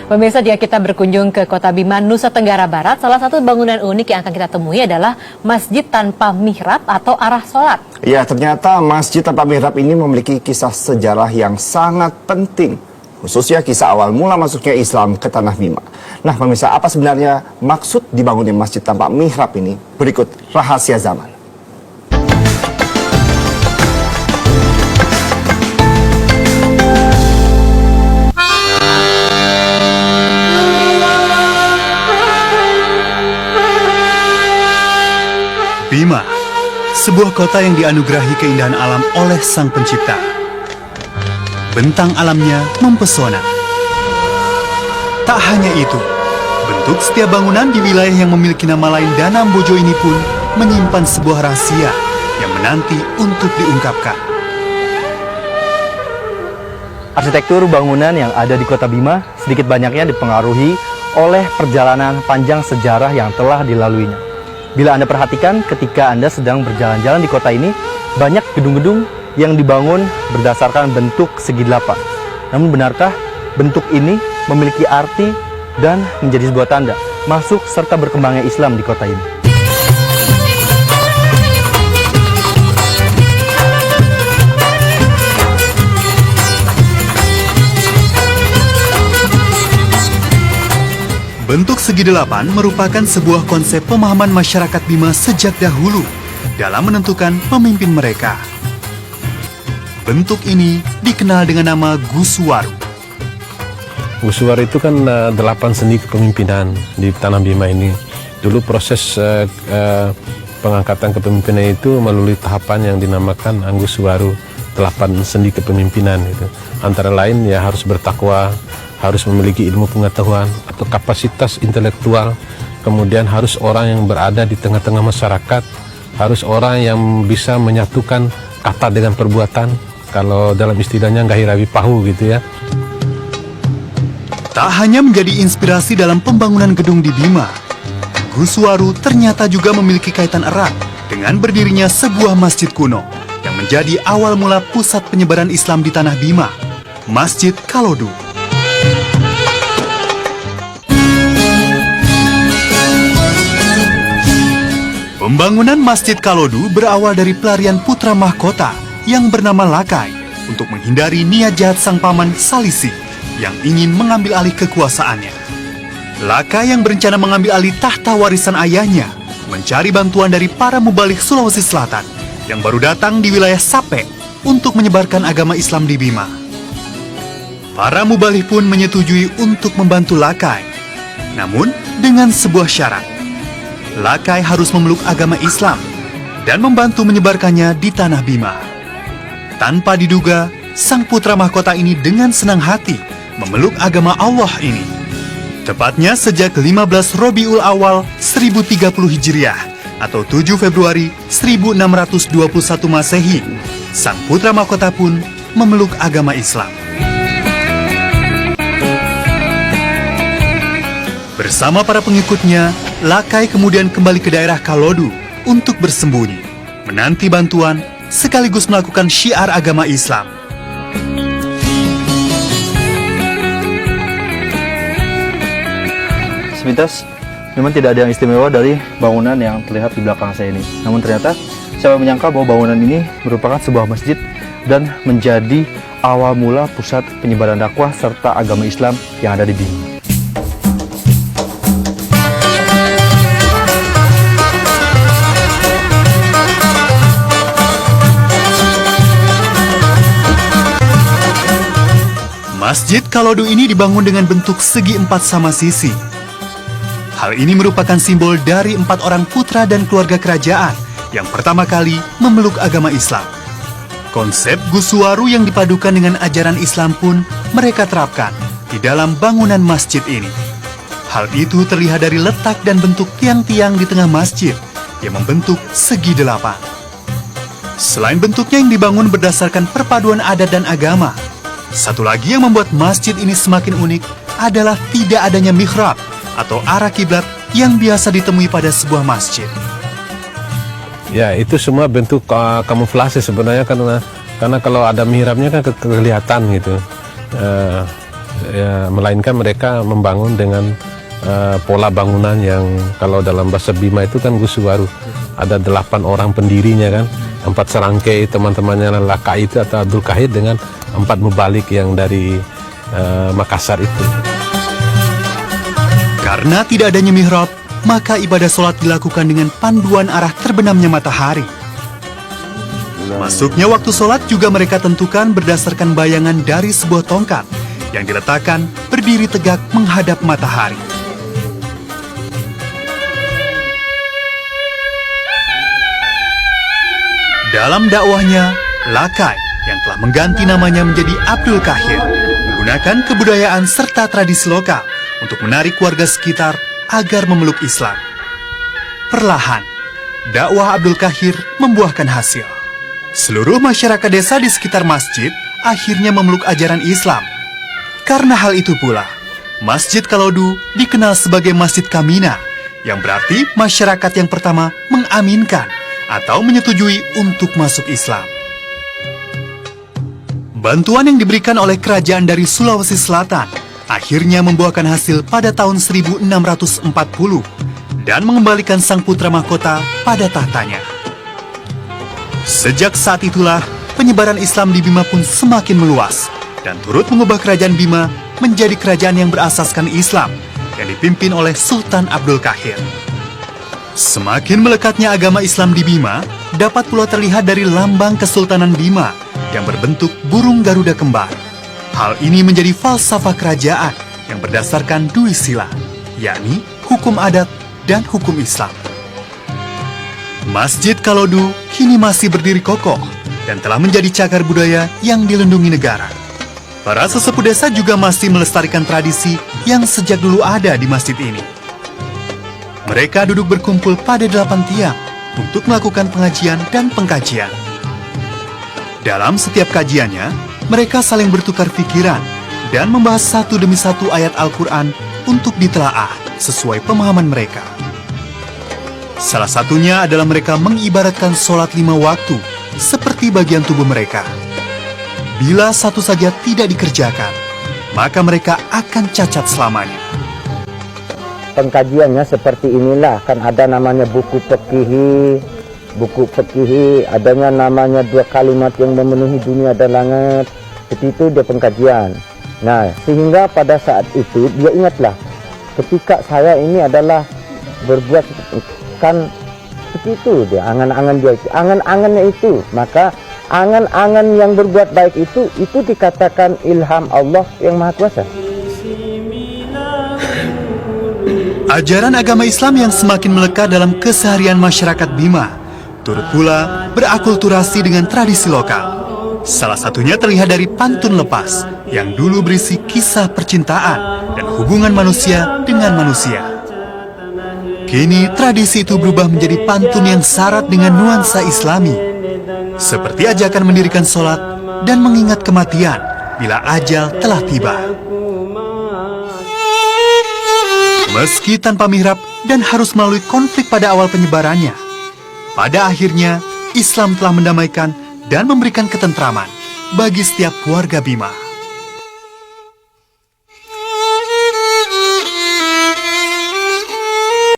Pemirsa, jika kita berkunjung ke Kota Bima, Nusa Tenggara Barat, salah satu bangunan unik yang akan kita temui adalah Masjid Tanpa Mihrab atau Arah Sholat. Ya, ternyata Masjid Tanpa Mihrab ini memiliki kisah sejarah yang sangat penting, khususnya kisah awal mula masuknya Islam ke Tanah Bima. Nah, pemirsa, apa sebenarnya maksud dibangunnya Masjid Tanpa Mihrab ini? Berikut rahasia zaman. Bima, sebuah kota yang dianugerahi keindahan alam oleh Sang Pencipta. Bentang alamnya mempesona. Tak hanya itu, bentuk setiap bangunan di wilayah yang memiliki nama lain Danam Bojo ini pun menyimpan sebuah rahasia yang menanti untuk diungkapkan. Arsitektur bangunan yang ada di Kota Bima sedikit banyaknya dipengaruhi oleh perjalanan panjang sejarah yang telah dilaluinya. Bila Anda perhatikan ketika Anda sedang berjalan-jalan di kota ini, banyak gedung-gedung yang dibangun berdasarkan bentuk segi delapan. Namun benarkah bentuk ini memiliki arti dan menjadi sebuah tanda masuk serta berkembangnya Islam di kota ini? Bentuk segi delapan merupakan sebuah konsep pemahaman masyarakat Bima sejak dahulu dalam menentukan pemimpin mereka. Bentuk ini dikenal dengan nama Guswaru. Guswaru itu kan 8 sendi kepemimpinan di Tanah Bima ini. Dulu proses pengangkatan kepemimpinan itu melalui tahapan yang dinamakan Guswaru, 8 sendi kepemimpinan itu. Antara lain ya harus bertakwa, harus memiliki ilmu pengetahuan atau kapasitas intelektual, kemudian harus orang yang berada di tengah-tengah masyarakat, harus orang yang bisa menyatukan kata dengan perbuatan, kalau dalam istilahnya gahirawi pahu gitu ya. Tak hanya menjadi inspirasi dalam pembangunan gedung di Bima, Guswaru ternyata juga memiliki kaitan erat dengan berdirinya sebuah masjid kuno yang menjadi awal mula pusat penyebaran Islam di Tanah Bima, Masjid Kalodu. Pembangunan Masjid Kalodu berawal dari pelarian putra mahkota yang bernama Lakai untuk menghindari niat jahat sang paman Salisi yang ingin mengambil alih kekuasaannya. Lakai yang berencana mengambil alih tahta warisan ayahnya mencari bantuan dari para mubalik Sulawesi Selatan yang baru datang di wilayah Sape untuk menyebarkan agama Islam di Bima. Para mubalik pun menyetujui untuk membantu Lakai, namun dengan sebuah syarat. Lakai harus memeluk agama Islam dan membantu menyebarkannya di Tanah Bima. Tanpa diduga, sang putra mahkota ini dengan senang hati memeluk agama Allah ini. Tepatnya sejak 15 Robiul Awal 1030 Hijriah atau 7 Februari 1621 Masehi, sang putra mahkota pun memeluk agama Islam. Bersama para pengikutnya, Lakai kemudian kembali ke daerah Kalodu untuk bersembunyi, menanti bantuan sekaligus melakukan syiar agama Islam. Sepintas, memang tidak ada yang istimewa dari bangunan yang terlihat di belakang saya ini. Namun ternyata, saya menyangka bahwa bangunan ini merupakan sebuah masjid dan menjadi awal mula pusat penyebaran dakwah serta agama Islam yang ada di Bima. Masjid Kalodu ini dibangun dengan bentuk segi 4 sama sisi. Hal ini merupakan simbol dari 4 orang putra dan keluarga kerajaan yang pertama kali memeluk agama Islam. Konsep Guswaru yang dipadukan dengan ajaran Islam pun mereka terapkan di dalam bangunan masjid ini. Hal itu terlihat dari letak dan bentuk tiang-tiang di tengah masjid yang membentuk segi 8. Selain bentuknya yang dibangun berdasarkan perpaduan adat dan agama, satu lagi yang membuat masjid ini semakin unik adalah tidak adanya mihrab atau arah kiblat yang biasa ditemui pada sebuah masjid. Ya, itu semua bentuk kamuflase sebenarnya, karena kalau ada mihrabnya kan kelihatan gitu. melainkan mereka membangun dengan pola bangunan yang kalau dalam bahasa Bima itu kan Gusuwaru. Ada 8 orang pendirinya kan, 4 serangkai teman-temannya Lakai itu atau Abdul Kahir dengan 4 mubalik yang dari Makassar itu. Karena tidak adanya mihrab, maka ibadah sholat dilakukan dengan panduan arah terbenamnya matahari. Masuknya waktu sholat juga mereka tentukan berdasarkan bayangan dari sebuah tongkat yang diletakkan berdiri tegak menghadap matahari. Dalam dakwahnya, Lakai yang telah mengganti namanya menjadi Abdul Kahir menggunakan kebudayaan serta tradisi lokal untuk menarik warga sekitar agar memeluk Islam. Perlahan, dakwah Abdul Kahir membuahkan hasil. Seluruh masyarakat desa di sekitar masjid akhirnya memeluk ajaran Islam. Karena hal itu pula, Masjid Kalodu dikenal sebagai Masjid Kamina, yang berarti masyarakat yang pertama mengaminkan atau menyetujui untuk masuk Islam. Bantuan yang diberikan oleh kerajaan dari Sulawesi Selatan akhirnya membuahkan hasil pada tahun 1640 dan mengembalikan sang putra mahkota pada tahtanya. Sejak saat itulah penyebaran Islam di Bima pun semakin meluas dan turut mengubah kerajaan Bima menjadi kerajaan yang berasaskan Islam yang dipimpin oleh Sultan Abdul Kahir. Semakin melekatnya agama Islam di Bima dapat pula terlihat dari lambang Kesultanan Bima yang berbentuk burung Garuda kembar. Hal ini menjadi falsafah kerajaan yang berdasarkan dui sila, yakni hukum adat dan hukum Islam. Masjid Kalodu kini masih berdiri kokoh dan telah menjadi cagar budaya yang dilindungi negara. Para sesepuh desa juga masih melestarikan tradisi yang sejak dulu ada di masjid ini. Mereka duduk berkumpul pada 8 tiang untuk melakukan pengajian dan pengkajian. Dalam setiap kajiannya, mereka saling bertukar pikiran dan membahas satu demi satu ayat Al-Quran untuk ditelaah sesuai pemahaman mereka. Salah satunya adalah mereka mengibaratkan sholat 5 waktu seperti bagian tubuh mereka. Bila satu saja tidak dikerjakan, maka mereka akan cacat selamanya. Pengkajiannya seperti inilah, kan ada namanya buku fikih, adanya namanya 2 kalimat yang memenuhi dunia dan langit. Itu dia pengkajian. Nah, sehingga pada saat itu dia ingatlah, ketika saya ini adalah berbuat kan seperti itu dia, angan-angannya itu, maka angan-angan yang berbuat baik itu dikatakan ilham Allah yang Maha Kuasa. Ajaran agama Islam yang semakin melekat dalam keseharian masyarakat Bima turut pula berakulturasi dengan tradisi lokal. Salah satunya terlihat dari pantun lepas yang dulu berisi kisah percintaan dan hubungan manusia dengan manusia. Kini tradisi itu berubah menjadi pantun yang syarat dengan nuansa Islami, seperti ajakan mendirikan sholat dan mengingat kematian bila ajal telah tiba. Meski tanpa mihrab dan harus melalui konflik pada awal penyebarannya, pada akhirnya Islam telah mendamaikan dan memberikan ketentraman bagi setiap warga Bima.